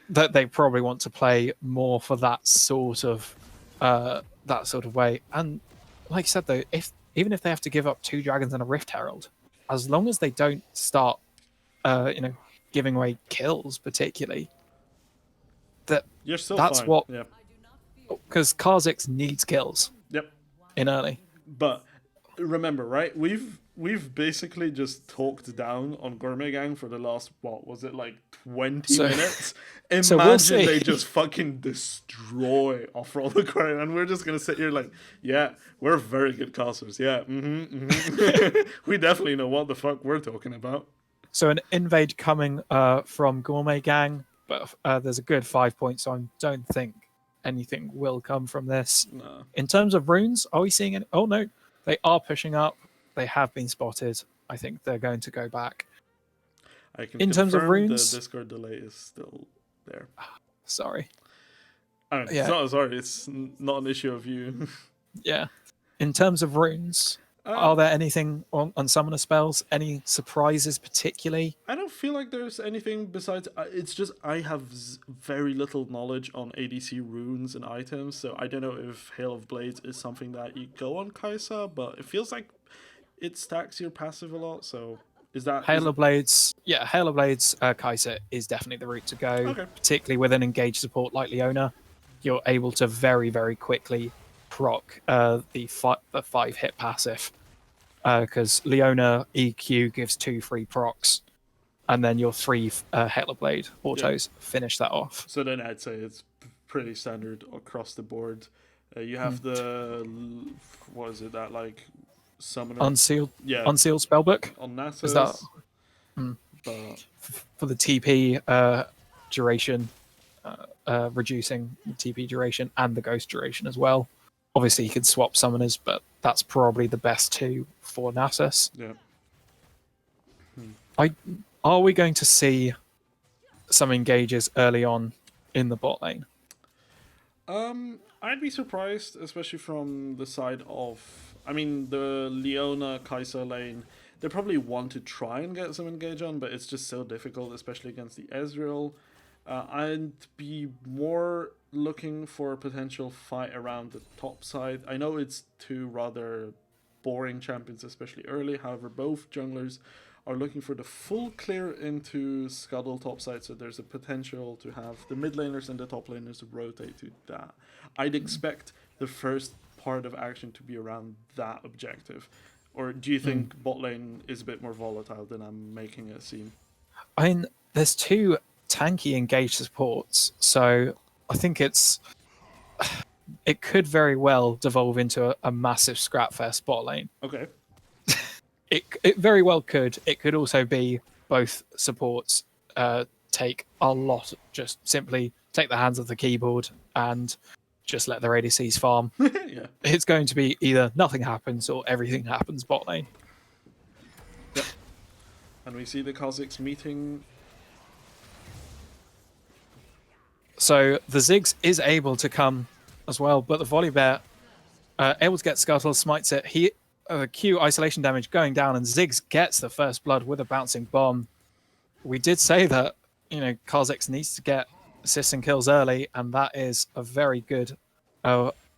that they probably want to play more for that sort of way. And like I said, though, even if they have to give up 2 dragons and a Rift Herald, as long as they don't start, giving away kills, particularly, You're still that's fine. what, Yeah. because Kha'Zix needs kills Yep. in early. But remember, right? We've basically just talked down on Gourmet Gang for the last, what was it, like 20 minutes? So we'll Imagine see. they just fucking destroy Off-Roll Aquarium, and we're just gonna sit here like, yeah, we're very good casters. Yeah, we definitely know what the fuck we're talking about. So an invade coming from Gourmet Gang, but there's a good 5 points, so I don't think anything will come from this. Nah. In terms of runes, are we seeing any? Oh no, they are pushing up. They have been spotted. I think they're going to go back. I can In terms of confirm the runes, Discord delay is still there. sorry. I mean, Yeah. it's not sorry. It's not an issue of you. Yeah. In terms of runes, are there anything on summoner spells? Any surprises particularly? I don't feel like there's anything besides. It's just I have very little knowledge on ADC runes and items, so I don't know if Hail of Blades is something that you go on Kaisa, but it feels like it stacks your passive a lot. So is that Hail of Blades? Yeah, Hail of Blades, Kaiser is definitely the route to go. Okay. Particularly with an engaged support like Leona, you're able to very, very quickly proc the 5-hit passive, because Leona EQ gives 2 free procs, and then your 3 Hail of Blade autos finish that off. So then I'd say it's pretty standard across the board. You have the what is it that like summoner Unsealed spellbook on Nasus. is that But for the TP duration, reducing the TP duration and the ghost duration as well. Obviously, you could swap summoners, but that's probably the best 2 for Nasus. yeah. Are we going to see some engages early on in the bot lane? I'd be surprised, especially from the side of, I mean, the Leona Kaiser lane. They probably want to try and get some engage on, but it's just so difficult, especially against the Ezreal. I'd be more looking for a potential fight around the top side. I know it's 2 rather boring champions, especially early. However, both junglers are looking for the full clear into Scuttle topside, so there's a potential to have the mid laners and the top laners rotate to that. I'd expect the first part of action to be around that objective. Or do you think bot lane is a bit more volatile than I'm making it seem? I mean, there's 2 tanky engaged supports, so I think it could very well devolve into a massive scrapfest bot lane. Okay. It very well could. It could also be both supports take a lot, just simply take the hands of the keyboard and just let their ADCs farm. Yeah. It's going to be either nothing happens or everything happens bot lane. Yep. And we see the Kha'Zix meeting. So the Ziggs is able to come as well, but the Volibear able to get Scuttle, smites it. Q isolation damage going down, and Ziggs gets the first blood with a bouncing bomb. We did say that, Kha'Zix needs to get assists and kills early, and that is a very good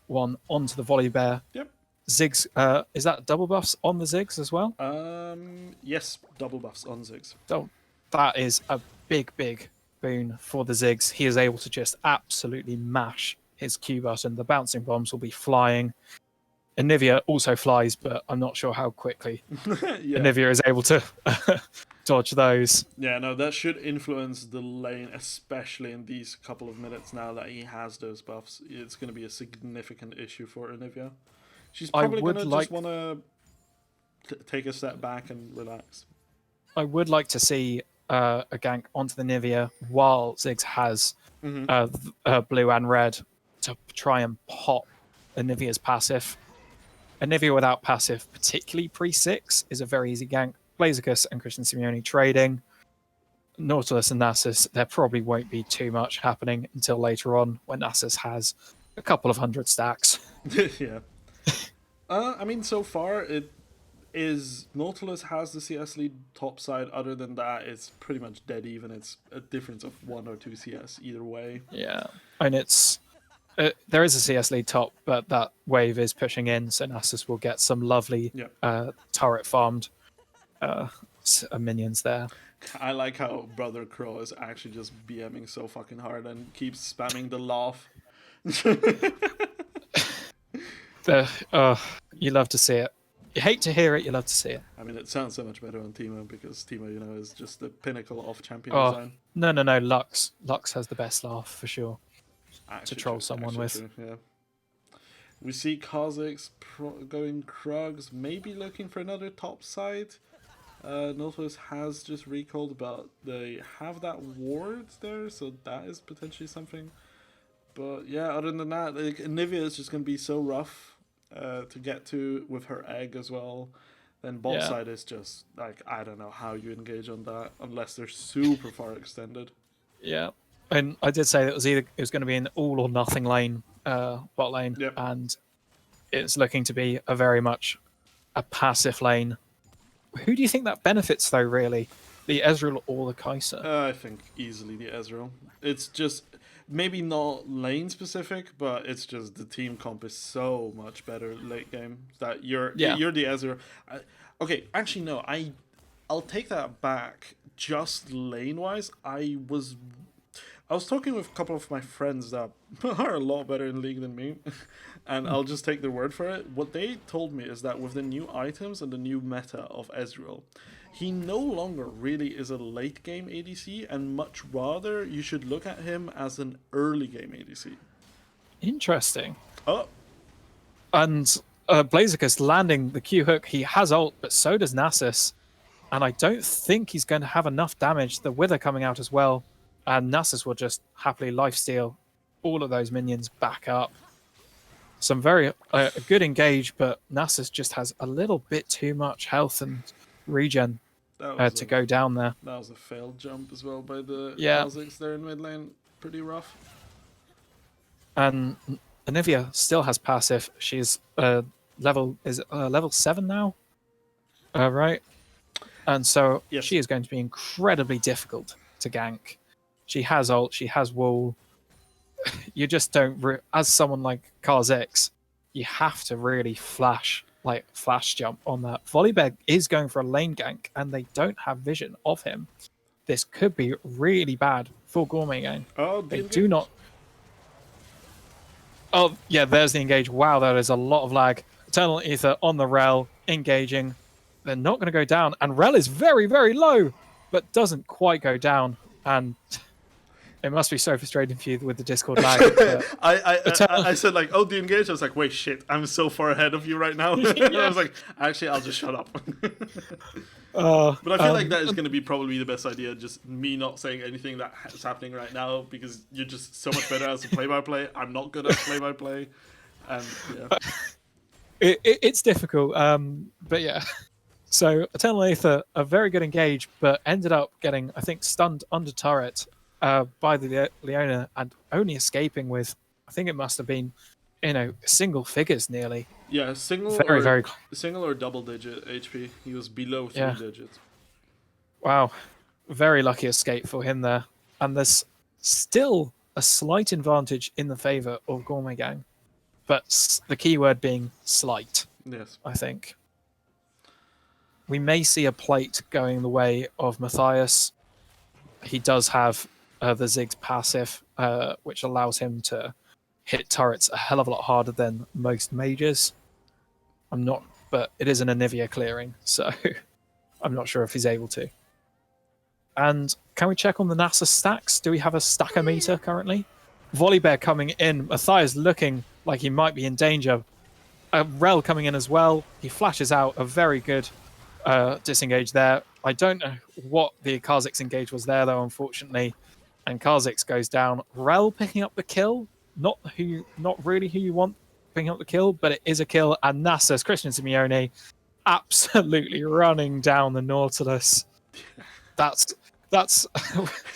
one onto the Volibear. Yep. Ziggs, is that double buffs on the Ziggs as well? Yes, double buffs on Ziggs. So that is a big, big boon for the Ziggs. He is able to just absolutely mash his Q button. The bouncing bombs will be flying. Anivia also flies, but I'm not sure how quickly Anivia is able to dodge those. Yeah, no, that should influence the lane, especially in these couple of minutes now that he has those buffs. It's going to be a significant issue for Anivia. She's probably going to just want to take a step back and relax. I would like to see a gank onto the Anivia while Ziggs has blue and red to try and pop Anivia's passive. Anivia without passive, particularly pre-6, is a very easy gank. Blaziken and Christian Simeone trading. Nautilus and Nasus, there probably won't be too much happening until later on when Nasus has a couple of 100 stacks. Yeah. I mean, so far, is Nautilus has the CS lead top side. Other than that, it's pretty much dead even. It's a difference of 1 or 2 CS either way. Yeah, and it's there is a CS lead top, but that wave is pushing in, so Nasus will get some lovely turret farmed minions there. I like how Brother Crow is actually just BMing so fucking hard and keeps spamming the laugh. You love to see it. You hate to hear it, you love to see it. I mean, it sounds so much better on Teemo because Teemo, you know, is just the pinnacle of champion design. No, Lux. Lux has the best laugh for sure. To troll someone with. True, yeah. We see Kha'Zix going Krugs, maybe looking for another top side. Nautilus has just recalled, but they have that ward there, so that is potentially something. But yeah, other than that, like, Nivea is just going to be so rough to get to with her egg as well. Then bot side is just, like, I don't know how you engage on that unless they're super far extended. Yeah. And I did say that it was going to be an all or nothing lane, bot lane, and it's looking to be a very much a passive lane. Who do you think that benefits though? Really, the Ezreal or the Kai'Sa? I think easily the Ezreal. It's just maybe not lane specific, but it's just the team comp is so much better late game that you're the Ezreal. Okay, actually no, I'll take that back. Just lane wise, I was talking with a couple of my friends that are a lot better in League than me, and I'll just take their word for it. What they told me is that with the new items and the new meta of Ezreal, he no longer really is a late game ADC, and much rather you should look at him as an early game ADC. Interesting. Oh. And Blaziken landing the Q hook, he has ult, but so does Nasus. And I don't think he's going to have enough damage. The Wither coming out as well. And Nasus will just happily lifesteal all of those minions back up. Some very good engage, but Nasus just has a little bit too much health and regen to go down there. That was a failed jump as well by the Kha'Zix there in mid lane. Pretty rough. And Anivia still has passive. She's level 7 now, right? And so she is going to be incredibly difficult to gank. She has ult, she has wall. You just don't, as someone like Kha'Zix, you have to really flash jump on that. Volibear is going for a lane gank, and they don't have vision of him. This could be really bad for Gourmet game. Oh, they do not. Oh, yeah, there's the engage. Wow, that is a lot of lag. Eternal Ether on the Rel, engaging. They're not going to go down. And Rel is very, very low, but doesn't quite go down. And it must be so frustrating for you with the Discord lag. I said, like, oh, the engage. I was like, wait, shit, I'm so far ahead of you right now. I was like, actually, I'll just shut up. But I feel like that is going to be probably the best idea, just me not saying anything that is happening right now, because you're just so much better as a play-by-play. I'm not good at play-by-play. And, yeah. It's difficult, but yeah. So Eternal Aether, a very good engage, but ended up getting, I think, stunned under turret by the Leona and only escaping with, I think it must have been, single figures nearly. Yeah, single or double digit HP. He was below 3 digits. Wow. Very lucky escape for him there. And there's still a slight advantage in the favor of Gourmet Gang. But the key word being slight. Yes. I think. We may see a plate going the way of Matthias. He does have the Ziggs passive, which allows him to hit turrets a hell of a lot harder than most mages. But it is an Anivia clearing, so I'm not sure if he's able to. And can we check on the NASA stacks? Do we have a stacker meter currently? Volibear coming in. Matthias looking like he might be in danger. Rel coming in as well. He flashes out a very good disengage there. I don't know what the Kha'Zix engage was there, though, unfortunately. And Kha'Zix goes down. Rel picking up the kill. Not really who you want picking up the kill, but it is a kill. And Nasus, Christian Simeone, absolutely running down the Nautilus. That's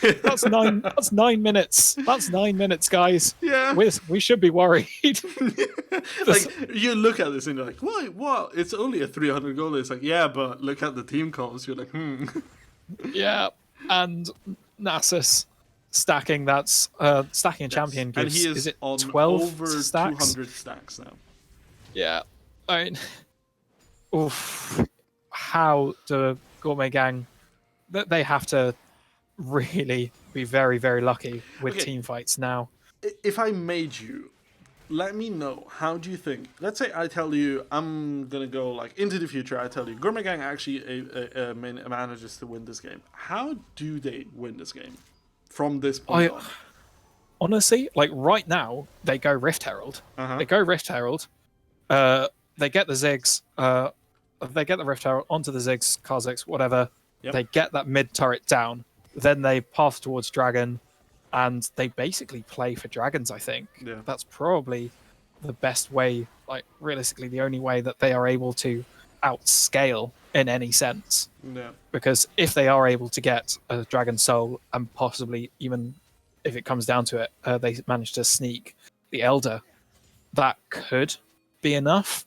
that's 9 minutes. That's 9 minutes, guys. Yeah. We should be worried. Like, you look at this and you're like, what? It's only a 300 goal. It's like, yeah, but look at the team calls. You're like, Yeah, and Nasus stacking. That's stacking a champion gives. And he is it on 12 over stacks? 200 stacks now. Yeah, I mean, oof. How the Gourmet Gang? They have to really be very, very lucky with team fights now. If I made you, let me know, how do you think, let's say I tell you, I'm gonna go like into the future, I tell you Gourmet Gang actually manages to win this game. How do they win this game from this point on? Honestly, like right now, they go Rift Herald. They go Rift Herald. They get the Ziggs. They get the Rift Herald onto the Ziggs, Kha'Zix, whatever. Yep. They get that mid turret down. Then they path towards Dragon, and they basically play for Dragons, I think. Yeah. That's probably the best way, like realistically the only way that they are able to outscale in any sense. Yeah. Because if they are able to get a Dragon Soul, and possibly even if it comes down to it, they manage to sneak the Elder, that could be enough.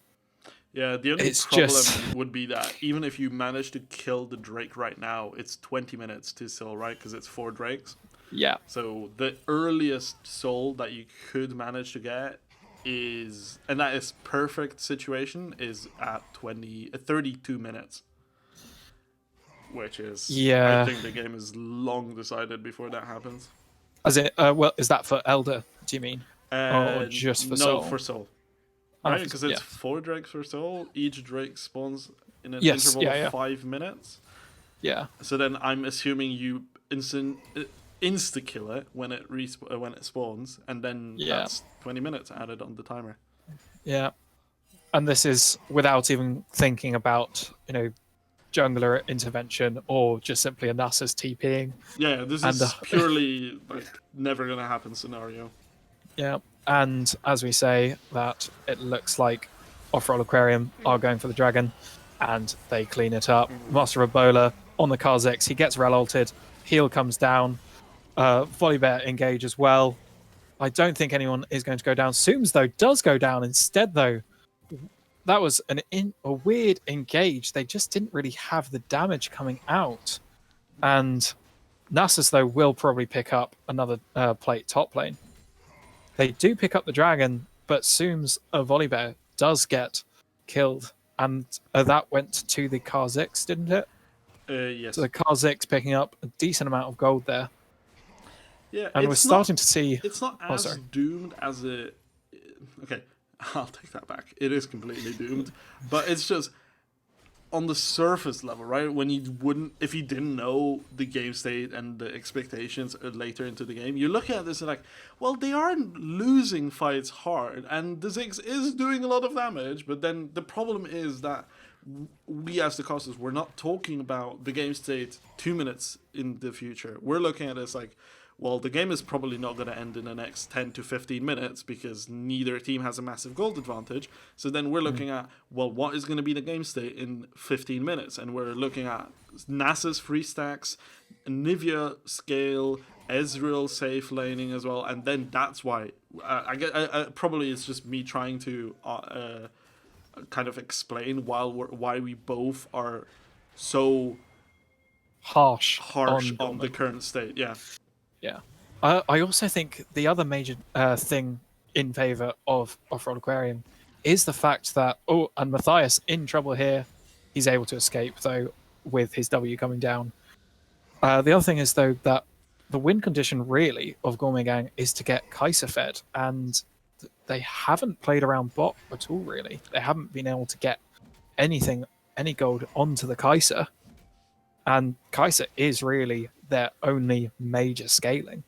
Yeah, the only problem would be that even if you manage to kill the Drake right now, it's 20 minutes to soul, right? Because it's 4 Drakes. Yeah. So the earliest soul that you could manage to get is, and that is perfect situation, is at 32 minutes. Which is, I think the game is long decided before that happens. As in, well, is that for Elder, do you mean? Or just for Soul? No, for Soul. Right, because it's 4 Drakes for Soul. Each Drake spawns in an interval of 5 minutes. Yeah. So then I'm assuming you insta-kill it when it spawns, and then that's 20 minutes added on the timer. Yeah. And this is without even thinking about, jungler intervention or just simply a Nasus TPing. Yeah, this is purely like never gonna happen scenario. Yeah. And as we say, that it looks like Off-Roll Aquarium are going for the Dragon, and they clean it up. Master of Ebola on the Kha'Zix, he gets rel ulted, heal comes down, Volibear engage as well. I don't think anyone is going to go down. Sooms, though, does go down instead, though. That was a weird engage. They just didn't really have the damage coming out. And Nasus, though, will probably pick up another top lane. They do pick up the Dragon, but Sooms Volibear does get killed, and that went to the Kha'Zix, didn't it? Yes. So the Kha'Zix picking up a decent amount of gold there. Yeah, and we're starting to see... It's not as doomed as it... Okay, I'll take that back. It is completely doomed, but it's just... on the surface level, right? When if you didn't know the game state and the expectations later into the game, you're looking at this and like, well, they aren't losing fights hard, and the Ziggs is doing a lot of damage, but then the problem is that we as the casters, we're not talking about the game state 2 minutes in the future. We're looking at this like, well, the game is probably not going to end in the next 10 to 15 minutes because neither team has a massive gold advantage. So then we're looking at, well, what is going to be the game state in 15 minutes? And we're looking at Nasus free stacks, Nivea scale, Ezreal safe laning as well. And then that's why, probably it's just me trying to kind of explain why we both are so harsh on the current state. Yeah. Yeah. I also think the other major thing in favor of Off-Road Aquarium is the fact that, and Matthias in trouble here. He's able to escape, though, with his W coming down. The other thing is, though, that the win condition, really, of Gourmet Gang is to get Kai'Sa fed, and they haven't played around bot at all, really. They haven't been able to get any gold onto the Kai'Sa, and Kai'Sa is really their only major scaling.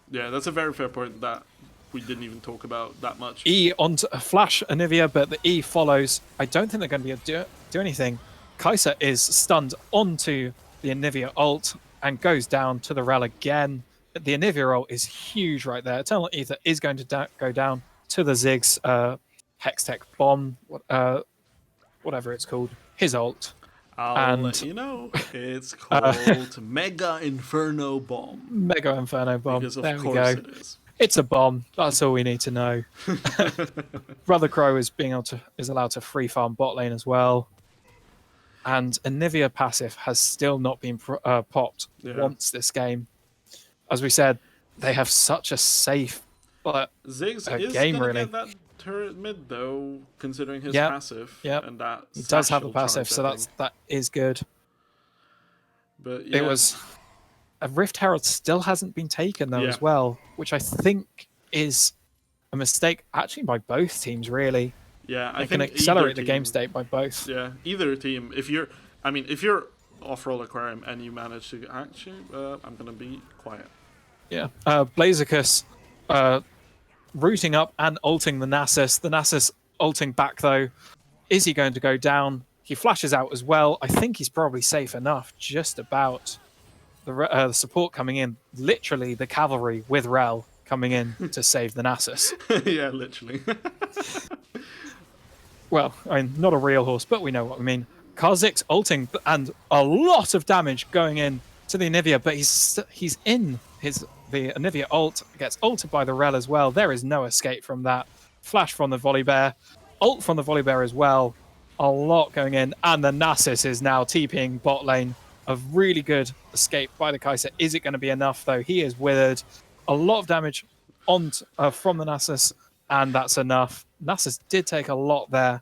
Yeah, that's a very fair point that we didn't even talk about that much. E onto a flash Anivia, but the E follows. I don't think they're going to be able to do anything. Kai'Sa is stunned onto the Anivia ult and goes down to the rel again. The Anivia ult is huge right there. Eternal Ether is going to go down to the Ziggs Hextech bomb, whatever it's called, his ult. I'll and let you know. It's called Mega Inferno Bomb. Mega Inferno Bomb. Because of there we course go. it is. It's a bomb. That's all we need to know. Brother Crow is allowed to free farm bot lane as well. And Anivia passive has still not been popped once this game. As we said, they have such a safe Ziggs is game, gonna really. get that turret mid though, considering his passive. Yep. And that he does have a satchel passive, charge, so that is good. But yeah. It was a Rift Herald still hasn't been taken though as well, which I think is a mistake actually by both teams really. Yeah, I they think can accelerate the team, game state by both. Yeah, either team. If you're off-roll Aquarium and you manage to actually, I'm gonna be quiet. Yeah, Blazicus rooting up and ulting the Nasus. The Nasus ulting back though. Is he going to go down? He flashes out as well. I think he's probably safe enough. Just about the support coming in. Literally the cavalry with Rel coming in to save the Nasus. Yeah, literally. Well, I mean, not a real horse, but we know what we mean. Kha'Zix ulting and a lot of damage going in to the Anivia, but he's in the Anivia ult, gets ulted by the Rel as well. There is no escape from that. Flash from the Volley Bear, ult from the Volley Bear as well. A lot going in, and the Nasus is now TPing bot lane. A really good escape by the Kai'Sa. Is it going to be enough though? He is withered. A lot of damage from the Nasus, and that's enough. Nasus did take a lot there,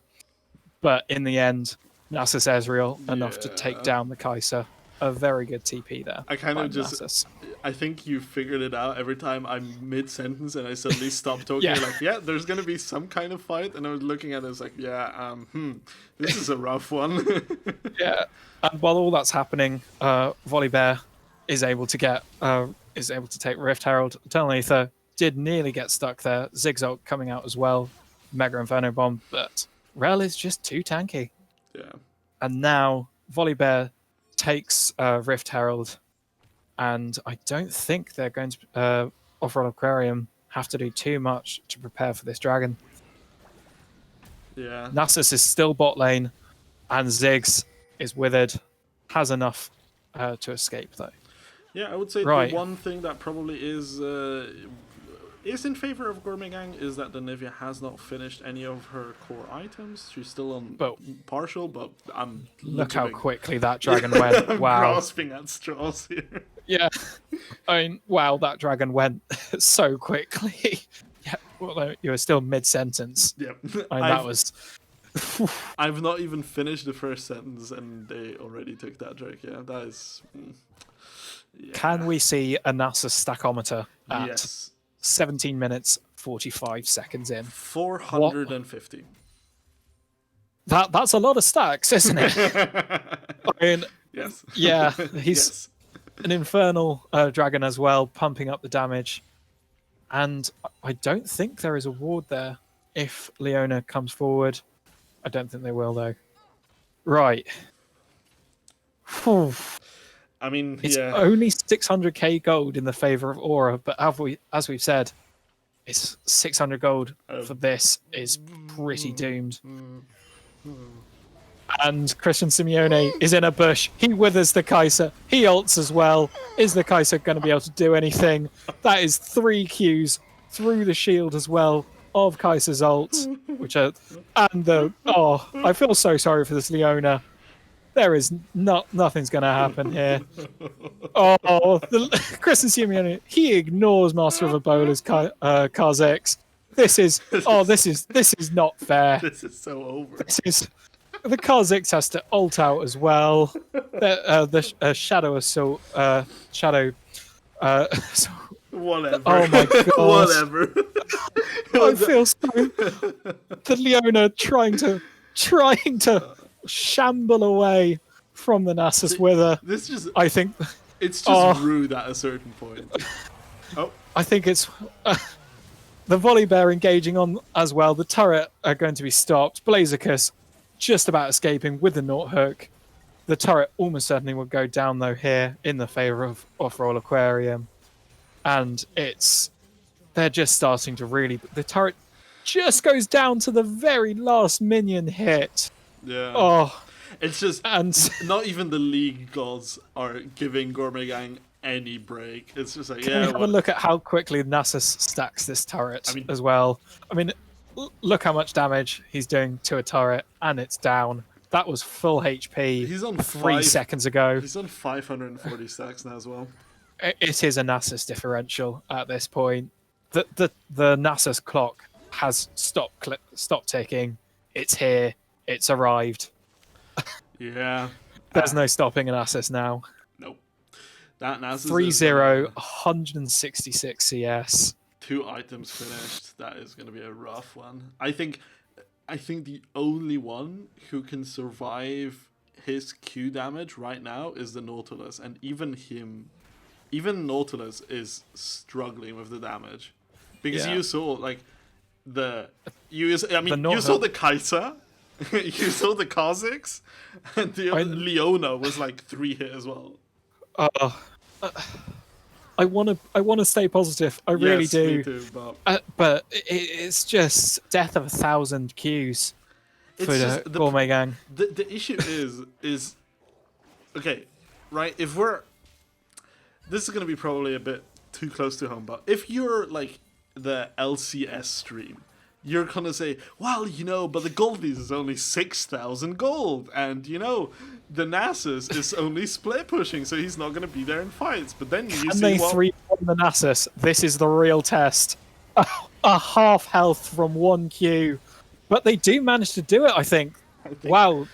but in the end, Nasus Ezreal enough to take down the Kai'Sa. A very good TP there. I kind of just, Nasus. I think you figured it out every time I'm mid-sentence and I suddenly stop talking. You're like, there's going to be some kind of fight. And I was looking at it, it's like, this is a rough one. Yeah, and while all that's happening, Volley Bear is able to take Rift Herald. Eternal Aether did nearly get stuck there. Zigzag coming out as well. Mega Inferno Bomb, but Rel is just too tanky. Yeah. And now Volley Bear takes Rift Herald, and I don't think they're going to off-road Aquarium have to do too much to prepare for this dragon. Yeah. Nasus is still bot lane, and Ziggs is withered, has enough to escape though. Yeah, I would say the one thing that probably is in favor of Gourmet Gang is that the Nivea has not finished any of her core items. She's still on partial, but look how quickly that dragon went. I'm wow. grasping at straws here. Yeah. I mean, wow, that dragon went so quickly. Yeah, well, you were still mid-sentence. Yep. That was... I've not even finished the first sentence and they already took that drake. Yeah, that is... Yeah. Can we see a Nasus stackometer at... Yes. 17 minutes, 45 seconds in. 450. That's a lot of stacks, isn't it? I mean, yes. Yeah, he's an infernal dragon as well, pumping up the damage. And I don't think there is a ward there if Leona comes forward. I don't think they will, though. Right. Whew. I mean, it's only 600k gold in the favor of Aura, but as we've said, it's 600 gold for this is pretty doomed. And Christian Simeone is in a bush. He withers the Kai'Sa. He ults as well. Is the Kai'Sa going to be able to do anything? That is 3 Qs through the shield as well of Kai'Sa's ults, I feel so sorry for this Leona. There is nothing's going to happen here. Christian Simeone, he ignores Master of Ebola's Kha'Zix. This is not fair. This is so over. The Kha'Zix has to ult out as well. The Shadow Assault, whatever. Oh my god. Whatever. I feel so. The Leona trying to shamble away from the Nasus wither. I think it's just rude at a certain point. I think it's the Volley Bear engaging on as well. The turret are going to be stopped. Blazicus just about escaping with the Naught Hook. The turret almost certainly will go down though here in the favor of off-roll Aquarium. And they're just starting to really... The turret just goes down to the very last minion hit. Yeah. Oh, It's just And not even the league gods are giving Gourmet Gang any break. It's just like, can yeah, we have a what? look at how quickly Nasus stacks this turret I mean, as well? I mean, look how much damage he's doing to a turret, and it's down. That was full HP he's on 3 seconds ago. He's on 540 stacks now as well. It is a Nasus differential at this point. The Nasus clock has stopped ticking. It's here. It's arrived. Yeah. There's no stopping an Nasus now. Nope. That Nasus 3-0, 166 CS. 2 items finished. That is going to be a rough one. I think the only one who can survive his Q damage right now is the Nautilus, and even Nautilus is struggling with the damage because you saw like you saw the Kai'Sa, you saw the Kha'Zix, and the Leona was like 3 hit as well. I want to stay positive. I really do. Me too, but it's just death of 1,000 Qs for the Gourmet Gang. The issue is okay, right? If this is going to be probably a bit too close to home, but if you're like the LCS stream, you're going to say, well, but the Goldies is only 6,000 gold, and, the Nasus is only split pushing, so he's not going to be there in fights. But then you see they 3 on the Nasus. This is the real test. A half health from 1 Q. But they do manage to do it, I think. Wow.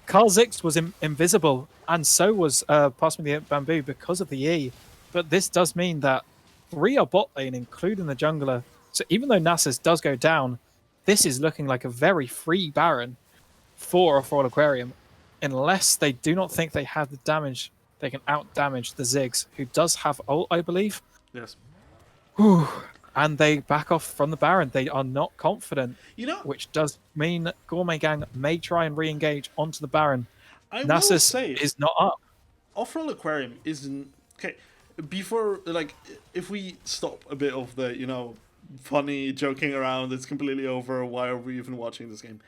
Kha'Zix was invisible, and so was Pass Me the Bamboo because of the E. But this does mean that 3 are bot lane, including the jungler. So even though Nasus does go down, this is looking like a very free Baron for a Fraud Aquarium. Unless they do not think they have the damage, they can out-damage the Ziggs, who does have ult, I believe. Yes. Whew. And they back off from the Baron. They are not confident, which does mean Gourmet Gang may try and re-engage onto the Baron. Nasus is not up. Off-Roll Aquarium isn't... Okay, before, like, if we stop a bit of the, funny joking around, it's completely over, why are we even watching this game?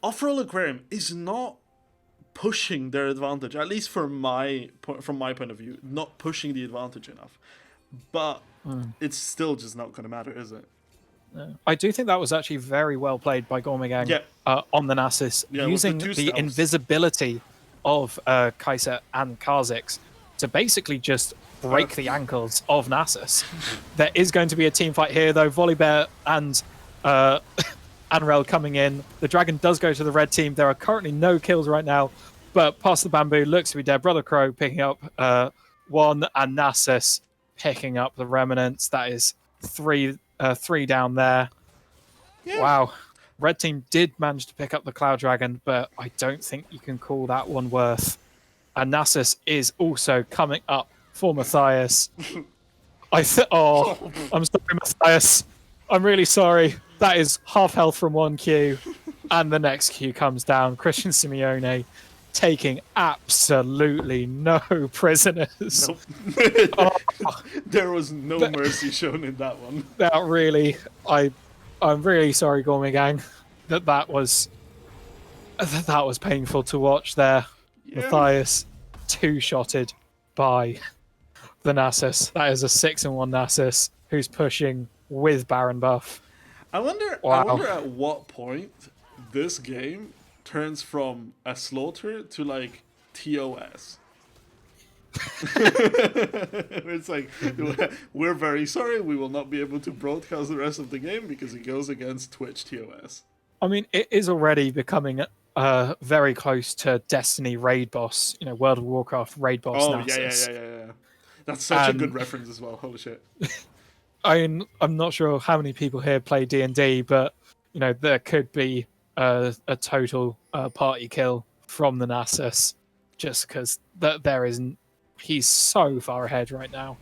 Off-Roll Aquarium is not pushing their advantage, at least from my point of view, not pushing the advantage enough. But it's still just not going to matter, is it? I do think that was actually very well played by Gourmet Gang on the Nasus, using the invisibility of Kai'Sa and Kha'Zix to basically just break the ankles of Nasus. There is going to be a team fight here, though. Volibear and Anrel coming in. The Dragon does go to the red team. There are currently no kills right now, but Pass the Bamboo looks to be dead. Brother Crow picking up 1, and Nasus picking up the remnants. That is 3 down there. Yeah. Wow. Red team did manage to pick up the Cloud Dragon, but I don't think you can call that one worth. And Nasus is also coming up for Matthias. I'm sorry, Matthias. I'm really sorry. That is half health from 1 Q, and the next Q comes down. Christian Simeone taking absolutely no prisoners. Nope. There was no mercy shown in that one. That really, I'm really sorry, Gourmet Gang. That was painful to watch there. Yeah. Matthias 2-shotted by the Nasus. That is a 6-1 Nasus who's pushing with Baron buff. I wonder at what point this game turns from a slaughter to like TOS. It's like, we're very sorry, we will not be able to broadcast the rest of the game because it goes against Twitch TOS. I mean, it is already becoming very close to Destiny raid boss, World of Warcraft raid boss. Oh, yeah. That's such a good reference as well. Holy shit. I'm not sure how many people here play D&D, but there could be a total party kill from the Nasus, just because he's so far ahead right now,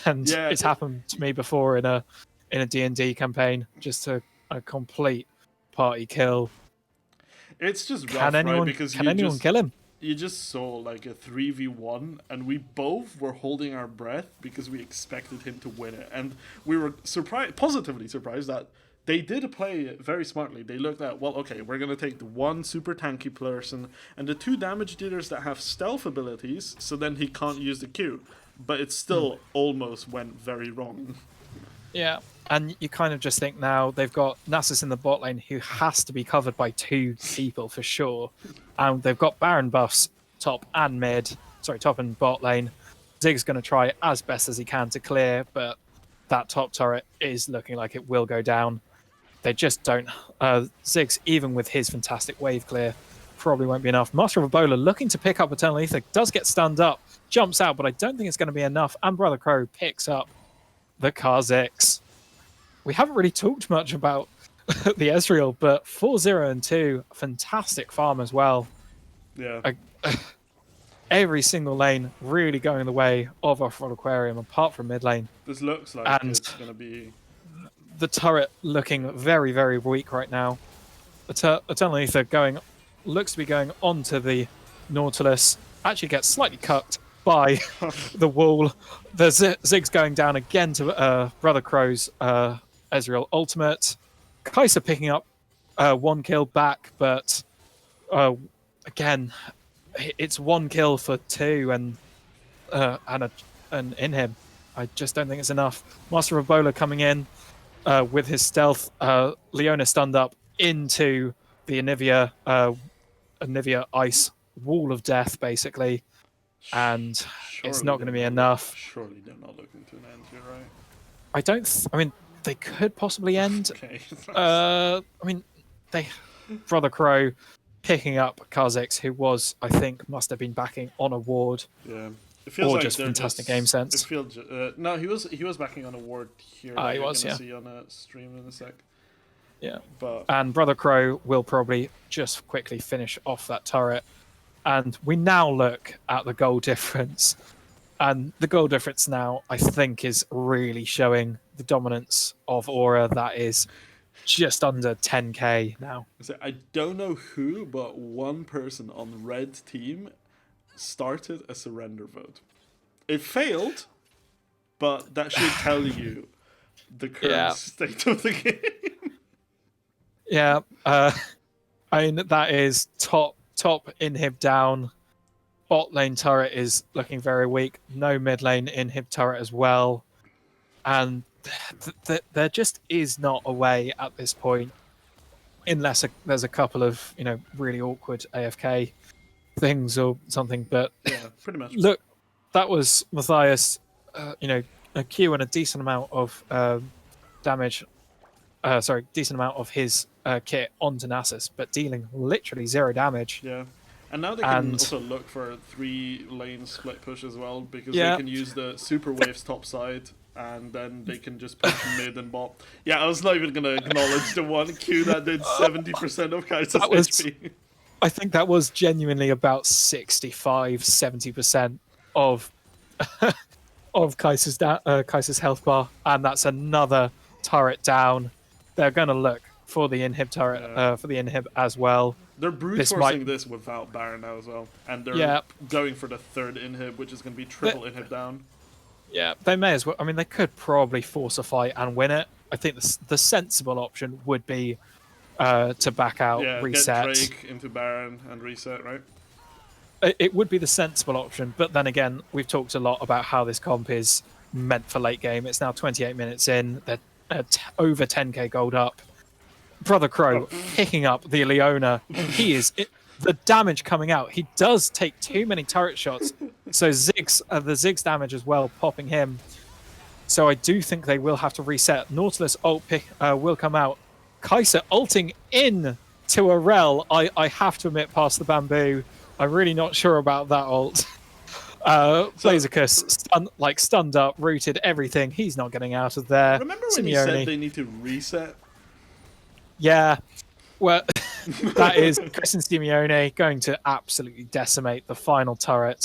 and it's happened to me before in a D&D campaign, just a complete party kill. It's just rough, right? Because can anyone kill him? You just saw like a 3v1, and we both were holding our breath because we expected him to win it, and we were positively surprised that they did play it very smartly. They looked at, well, okay, we're going to take the one super tanky person and the 2 damage dealers that have stealth abilities, so then he can't use the Q. But it still almost went very wrong. Yeah, and you kind of just think now they've got Nasus in the bot lane who has to be covered by 2 people for sure. And they've got Baron buffs top and bot lane. Zig's going to try as best as he can to clear, but that top turret is looking like it will go down. They just don't. Ziggs, even with his fantastic wave clear, probably won't be enough. Master of Ebola looking to pick up Eternal Ether, does get stunned up, jumps out, but I don't think it's going to be enough. And Brother Crow picks up the Kha'Zix. We haven't really talked much about the Ezreal, but 4-0 and 2, fantastic farm as well. Yeah. Every single lane really going the way of Off-Road Aquarium, apart from mid lane. This looks like it's going to be... The turret looking very, very weak right now. Eternal Ether looks to be going onto the Nautilus. Actually gets slightly cut by the wall. The Ziggs going down again to Brother Crow's Ezreal ultimate. Kai'Sa picking up 1 kill back, but again, it's 1 kill for 2 and an inhib. I just don't think it's enough. Master of Ebola coming in with his stealth. Leona stunned up into the Anivia ice wall of death, basically. And surely it's not going to be enough. Surely they're not looking to an end here, right? I mean, they could possibly end. Okay. I mean, Brother Crow picking up Kha'Zix, who must have been backing on a ward. Yeah. It feels or like just fantastic game sense. It feels, no, he was backing on a ward here. He was, yeah. See on a stream in a sec. Yeah. But and Brother Crow will probably just quickly finish off that turret. And we now look at the goal difference. And the goal difference now, I think, is really showing the dominance of Aura. That is just under 10k now. I don't know who, but one person on the red team started a surrender vote. It failed, but that should tell you the current state of the game. Yeah, I mean, that is top inhib down. Bot lane turret is looking very weak. No mid lane inhib turret as well. And there just is not a way at this point, unless there's a couple of really awkward AFK things or something. But yeah, pretty much. Look, that was Matthias. A Q and a decent amount of damage. Decent amount of his kit onto Nasus, but dealing literally 0 damage. Yeah. And now they can also look for a 3-lane split push as well, because they can use the super waves top side, and then they can just push mid and bot. Yeah, I was not even going to acknowledge the one Q that did 70% of Kai'Sa's HP. I think that was genuinely about 65-70% of Kai'Sa's health bar, and that's another turret down. They're going to look for the inhib turret, for the inhib as well. They're brute forcing this without Baron now as well, and they're going for the 3rd inhib, which is going to be triple inhib down. Yeah, they may as well. I mean, they could probably force a fight and win it. I think the sensible option would be to back out, reset. Get Drake into Baron and reset, right? It would be the sensible option, but then again, we've talked a lot about how this comp is meant for late game. It's now 28 minutes in. They're over 10k gold up. Brother Crow picking up the Leona. The damage coming out. He does take too many turret shots. So the Ziggs damage as well, popping him. So I do think they will have to reset. Nautilus ult will come out. Kai'Sa ulting in to a rel. I have to admit, past the bamboo. I'm really not sure about that ult. Blaziken stunned up, rooted everything. He's not getting out of there. Remember when you said they need to reset? Yeah. Well, that is Chris and Simeone going to absolutely decimate the final turret.